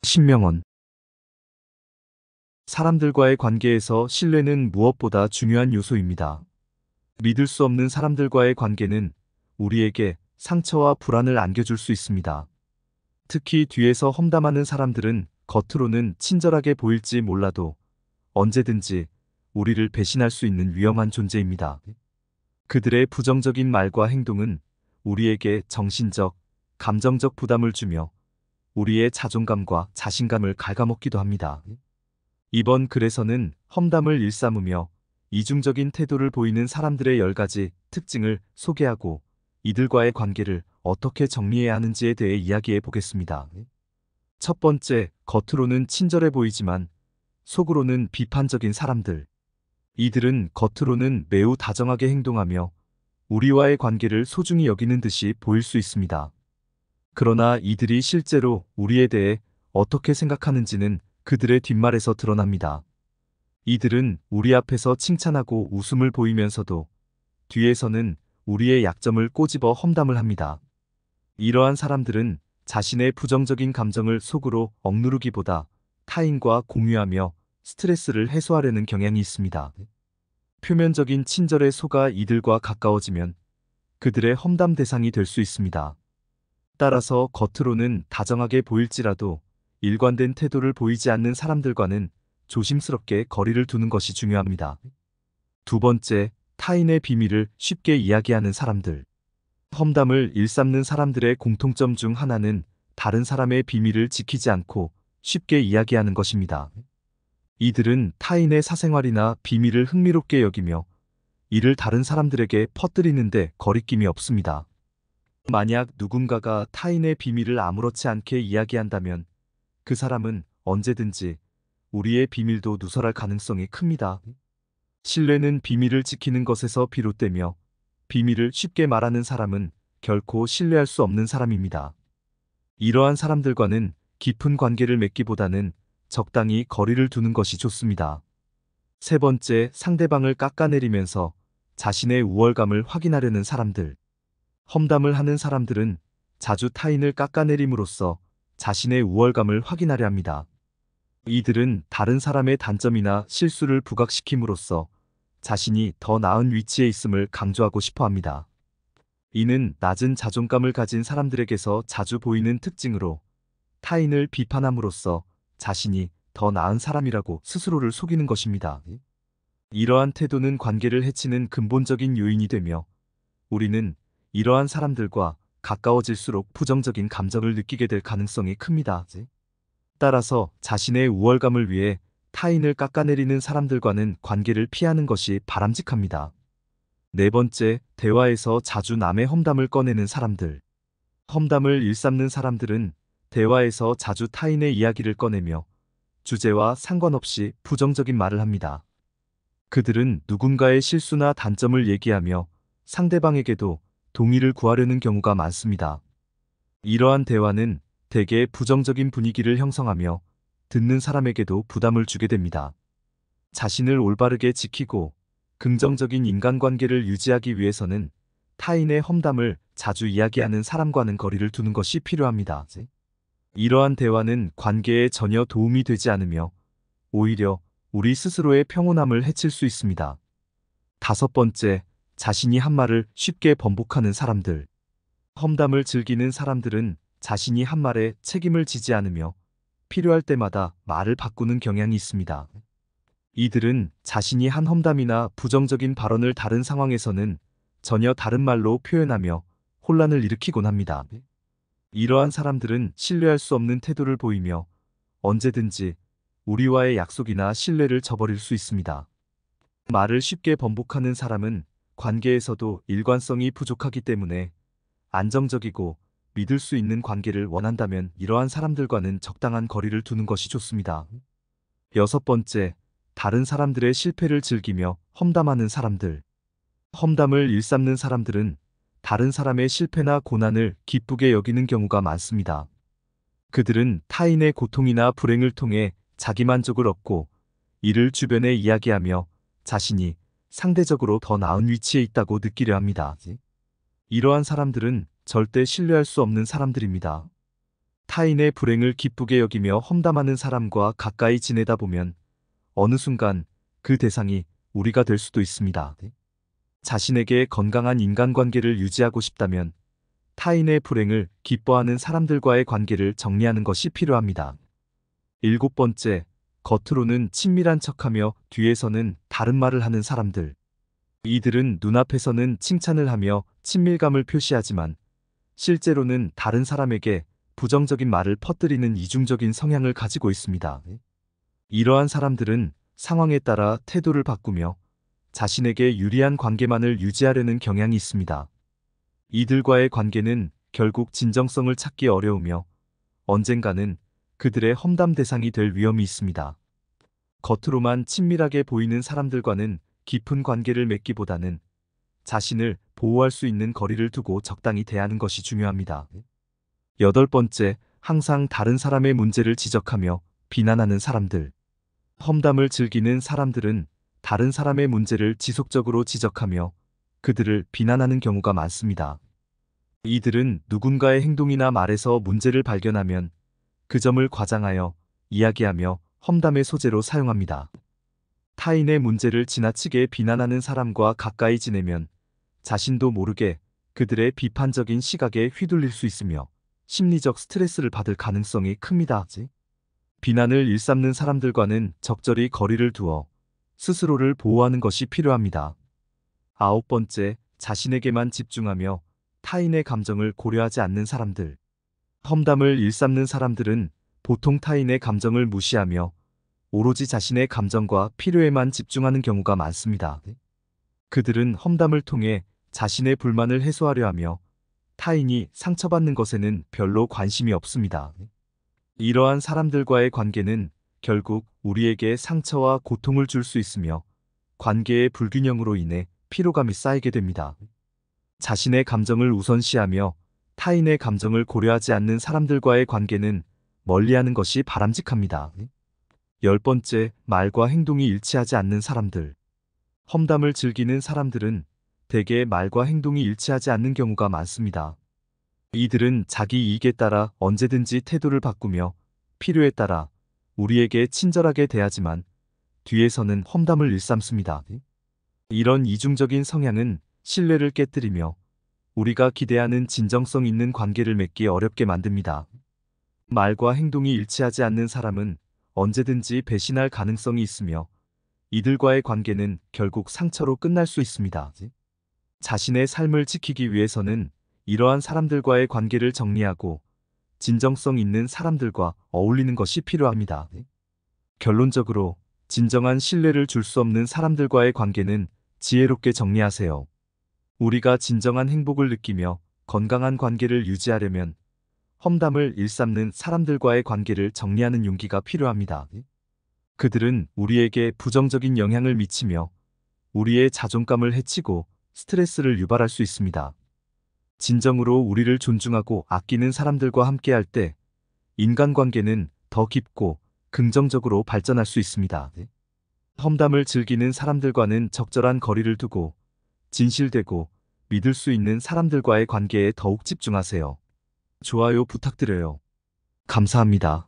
신명원. 사람들과의 관계에서 신뢰는 무엇보다 중요한 요소입니다. 믿을 수 없는 사람들과의 관계는 우리에게 상처와 불안을 안겨줄 수 있습니다. 특히 뒤에서 험담하는 사람들은 겉으로는 친절하게 보일지 몰라도 언제든지 우리를 배신할 수 있는 위험한 존재입니다. 그들의 부정적인 말과 행동은 우리에게 정신적, 감정적 부담을 주며 우리의 자존감과 자신감을 갉아먹기도 합니다. 이번 글에서는 험담을 일삼으며 이중적인 태도를 보이는 사람들의 10가지 특징을 소개하고 이들과의 관계를 어떻게 정리해야 하는지에 대해 이야기해 보겠습니다. 첫 번째, 겉으로는 친절해 보이지만 속으로는 비판적인 사람들. 이들은 겉으로는 매우 다정하게 행동하며 우리와의 관계를 소중히 여기는 듯이 보일 수 있습니다. 그러나 이들이 실제로 우리에 대해 어떻게 생각하는지는 그들의 뒷말에서 드러납니다. 이들은 우리 앞에서 칭찬하고 웃음을 보이면서도 뒤에서는 우리의 약점을 꼬집어 험담을 합니다. 이러한 사람들은 자신의 부정적인 감정을 속으로 억누르기보다 타인과 공유하며 스트레스를 해소하려는 경향이 있습니다. 표면적인 친절에 속아 이들과 가까워지면 그들의 험담 대상이 될 수 있습니다. 따라서 겉으로는 다정하게 보일지라도 일관된 태도를 보이지 않는 사람들과는 조심스럽게 거리를 두는 것이 중요합니다. 두 번째, 타인의 비밀을 쉽게 이야기하는 사람들. 험담을 일삼는 사람들의 공통점 중 하나는 다른 사람의 비밀을 지키지 않고 쉽게 이야기하는 것입니다. 이들은 타인의 사생활이나 비밀을 흥미롭게 여기며 이를 다른 사람들에게 퍼뜨리는데 거리낌이 없습니다. 만약 누군가가 타인의 비밀을 아무렇지 않게 이야기한다면 그 사람은 언제든지 우리의 비밀도 누설할 가능성이 큽니다. 신뢰는 비밀을 지키는 것에서 비롯되며 비밀을 쉽게 말하는 사람은 결코 신뢰할 수 없는 사람입니다. 이러한 사람들과는 깊은 관계를 맺기보다는 적당히 거리를 두는 것이 좋습니다. 세 번째, 상대방을 깎아내리면서 자신의 우월감을 확인하려는 사람들. 험담을 하는 사람들은 자주 타인을 깎아내림으로써 자신의 우월감을 확인하려 합니다. 이들은 다른 사람의 단점이나 실수를 부각시킴으로써 자신이 더 나은 위치에 있음을 강조하고 싶어 합니다. 이는 낮은 자존감을 가진 사람들에게서 자주 보이는 특징으로 타인을 비판함으로써 자신이 더 나은 사람이라고 스스로를 속이는 것입니다. 이러한 태도는 관계를 해치는 근본적인 요인이 되며 우리는 이러한 사람들과 가까워질수록 부정적인 감정을 느끼게 될 가능성이 큽니다. 따라서 자신의 우월감을 위해 타인을 깎아내리는 사람들과는 관계를 피하는 것이 바람직합니다. 네 번째, 대화에서 자주 남의 험담을 꺼내는 사람들. 험담을 일삼는 사람들은 대화에서 자주 타인의 이야기를 꺼내며 주제와 상관없이 부정적인 말을 합니다. 그들은 누군가의 실수나 단점을 얘기하며 상대방에게도 동의를 구하려는 경우가 많습니다. 이러한 대화는 대개 부정적인 분위기를 형성하며 듣는 사람에게도 부담을 주게 됩니다. 자신을 올바르게 지키고 긍정적인 인간관계를 유지하기 위해서는 타인의 험담을 자주 이야기하는 사람과는 거리를 두는 것이 필요합니다. 이러한 대화는 관계에 전혀 도움이 되지 않으며 오히려 우리 스스로의 평온함을 해칠 수 있습니다. 다섯 번째, 자신이 한 말을 쉽게 번복하는 사람들. 험담을 즐기는 사람들은 자신이 한 말에 책임을 지지 않으며 필요할 때마다 말을 바꾸는 경향이 있습니다. 이들은 자신이 한 험담이나 부정적인 발언을 다른 상황에서는 전혀 다른 말로 표현하며 혼란을 일으키곤 합니다. 이러한 사람들은 신뢰할 수 없는 태도를 보이며 언제든지 우리와의 약속이나 신뢰를 저버릴 수 있습니다. 말을 쉽게 번복하는 사람은 관계에서도 일관성이 부족하기 때문에 안정적이고 믿을 수 있는 관계를 원한다면 이러한 사람들과는 적당한 거리를 두는 것이 좋습니다. 여섯 번째, 다른 사람들의 실패를 즐기며 험담하는 사람들. 험담을 일삼는 사람들은 다른 사람의 실패나 고난을 기쁘게 여기는 경우가 많습니다. 그들은 타인의 고통이나 불행을 통해 자기만족을 얻고 이를 주변에 이야기하며 자신이 상대적으로 더 나은 위치에 있다고 느끼려 합니다. 이러한 사람들은 절대 신뢰할 수 없는 사람들입니다. 타인의 불행을 기쁘게 여기며 험담하는 사람과 가까이 지내다 보면 어느 순간 그 대상이 우리가 될 수도 있습니다. 자신에게 건강한 인간관계를 유지하고 싶다면 타인의 불행을 기뻐하는 사람들과의 관계를 정리하는 것이 필요합니다. 7번째, 겉으로는 친밀한 척하며 뒤에서는 다른 말을 하는 사람들. 이들은 눈앞에서는 칭찬을 하며 친밀감을 표시하지만 실제로는 다른 사람에게 부정적인 말을 퍼뜨리는 이중적인 성향을 가지고 있습니다. 이러한 사람들은 상황에 따라 태도를 바꾸며 자신에게 유리한 관계만을 유지하려는 경향이 있습니다. 이들과의 관계는 결국 진정성을 찾기 어려우며 언젠가는 그들의 험담 대상이 될 위험이 있습니다. 겉으로만 친밀하게 보이는 사람들과는 깊은 관계를 맺기보다는 자신을 보호할 수 있는 거리를 두고 적당히 대하는 것이 중요합니다. 8번째, 항상 다른 사람의 문제를 지적하며 비난하는 사람들. 험담을 즐기는 사람들은 다른 사람의 문제를 지속적으로 지적하며 그들을 비난하는 경우가 많습니다. 이들은 누군가의 행동이나 말에서 문제를 발견하면 그 점을 과장하여 이야기하며 험담의 소재로 사용합니다. 타인의 문제를 지나치게 비난하는 사람과 가까이 지내면 자신도 모르게 그들의 비판적인 시각에 휘둘릴 수 있으며 심리적 스트레스를 받을 가능성이 큽니다. 비난을 일삼는 사람들과는 적절히 거리를 두어 스스로를 보호하는 것이 필요합니다. 9번째, 자신에게만 집중하며 타인의 감정을 고려하지 않는 사람들. 험담을 일삼는 사람들은 보통 타인의 감정을 무시하며 오로지 자신의 감정과 필요에만 집중하는 경우가 많습니다. 그들은 험담을 통해 자신의 불만을 해소하려 하며 타인이 상처받는 것에는 별로 관심이 없습니다. 이러한 사람들과의 관계는 결국 우리에게 상처와 고통을 줄 수 있으며 관계의 불균형으로 인해 피로감이 쌓이게 됩니다. 자신의 감정을 우선시하며 타인의 감정을 고려하지 않는 사람들과의 관계는 멀리하는 것이 바람직합니다. 10번째, 말과 행동이 일치하지 않는 사람들. 험담을 즐기는 사람들은 대개 말과 행동이 일치하지 않는 경우가 많습니다. 이들은 자기 이익에 따라 언제든지 태도를 바꾸며 필요에 따라 우리에게 친절하게 대하지만 뒤에서는 험담을 일삼습니다. 이런 이중적인 성향은 신뢰를 깨뜨리며 우리가 기대하는 진정성 있는 관계를 맺기 어렵게 만듭니다. 말과 행동이 일치하지 않는 사람은 언제든지 배신할 가능성이 있으며 이들과의 관계는 결국 상처로 끝날 수 있습니다. 자신의 삶을 지키기 위해서는 이러한 사람들과의 관계를 정리하고 진정성 있는 사람들과 어울리는 것이 필요합니다. 결론적으로 진정한 신뢰를 줄 수 없는 사람들과의 관계는 지혜롭게 정리하세요. 우리가 진정한 행복을 느끼며 건강한 관계를 유지하려면 험담을 일삼는 사람들과의 관계를 정리하는 용기가 필요합니다. 그들은 우리에게 부정적인 영향을 미치며 우리의 자존감을 해치고 스트레스를 유발할 수 있습니다. 진정으로 우리를 존중하고 아끼는 사람들과 함께할 때 인간관계는 더 깊고 긍정적으로 발전할 수 있습니다. 험담을 즐기는 사람들과는 적절한 거리를 두고 진실되고 믿을 수 있는 사람들과의 관계에 더욱 집중하세요. 좋아요 부탁드려요. 감사합니다.